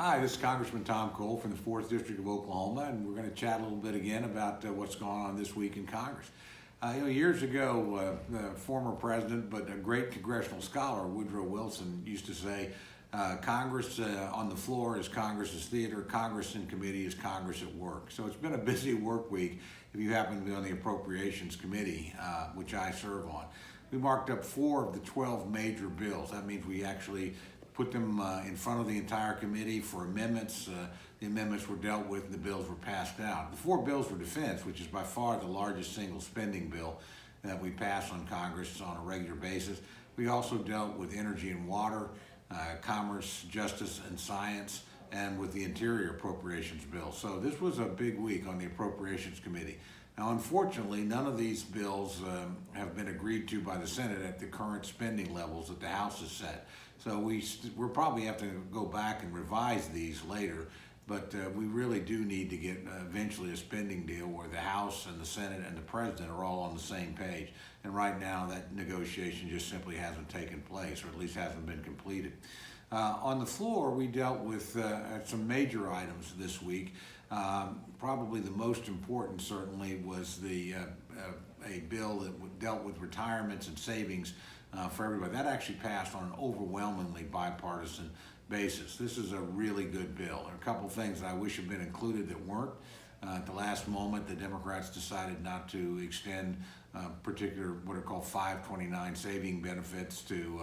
Hi, this is Congressman Tom Cole from the 4th District of Oklahoma, and we're going to chat a little bit again about what's going on this week in Congress. Years ago, the former president, but a great congressional scholar, Woodrow Wilson, used to say, Congress on the floor is Congress's theater, Congress in committee is Congress at work. So it's been a busy work week if you happen to be on the Appropriations Committee, which I serve on. We marked up 4 of the 12 major bills. That means we actually put them in front of the entire committee for amendments. The amendments were dealt with and the bills were passed out. The 4 bills were defense, which is by far the largest single spending bill that we pass on Congress on a regular basis. We also dealt with energy and water, commerce, justice, and science, and with the Interior Appropriations Bill. So this was a big week on the Appropriations Committee. Now, unfortunately, none of these bills have been agreed to by the Senate at the current spending levels that the House has set. So we'll probably have to go back and revise these later, but we really do need to get eventually a spending deal where the House and the Senate and the President are all on the same page. And right now, that negotiation just simply hasn't taken place, or at least hasn't been completed. On the floor, we dealt with some major items this week. Probably the most important, certainly, was a bill that dealt with retirements and savings for everybody. That actually passed on an overwhelmingly bipartisan basis. This is a really good bill. There are a couple of things that I wish had been included that weren't. At the last moment, the Democrats decided not to extend particular what are called 529 saving benefits to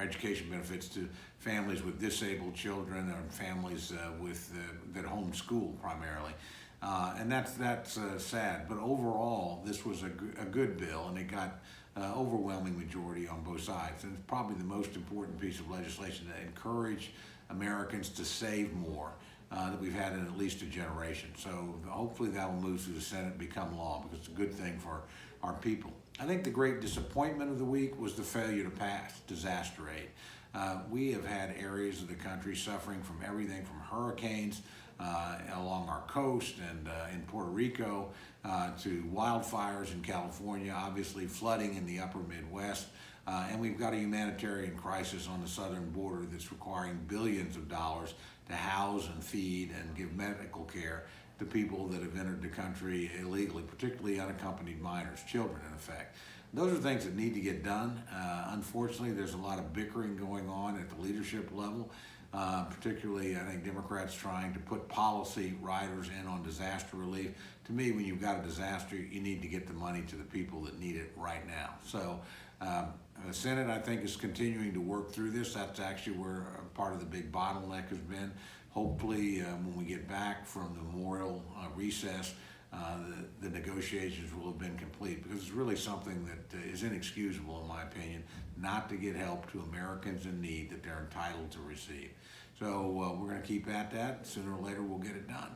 education benefits to families with disabled children or families that homeschool primarily. And that's sad. But overall, this was a good bill, and it got overwhelming majority on both sides. And it's probably the most important piece of legislation to encourage Americans to save more that we've had in at least a generation. So hopefully that will move through the Senate and become law, because it's a good thing for our people. I think the great disappointment of the week was the failure to pass disaster aid. We have had areas of the country suffering from everything from hurricanes along our coast and in Puerto Rico to wildfires in California, obviously flooding in the upper Midwest. And we've got a humanitarian crisis on the southern border that's requiring billions of dollars to house and feed and give medical care to people that have entered the country illegally, particularly unaccompanied minors, children in effect. Those are things that need to get done. Unfortunately, there's a lot of bickering going on at the leadership level, particularly I think Democrats trying to put policy riders in on disaster relief. To me, when you've got a disaster, you need to get the money to the people that need it right now. So the Senate, I think, is continuing to work through this. That's actually where part of the big bottleneck has been. Hopefully, when we get back from the memorial recess, the negotiations will have been complete, because it's really something that is inexcusable, in my opinion, not to get help to Americans in need that they're entitled to receive. So we're going to keep at that. Sooner or later, we'll get it done.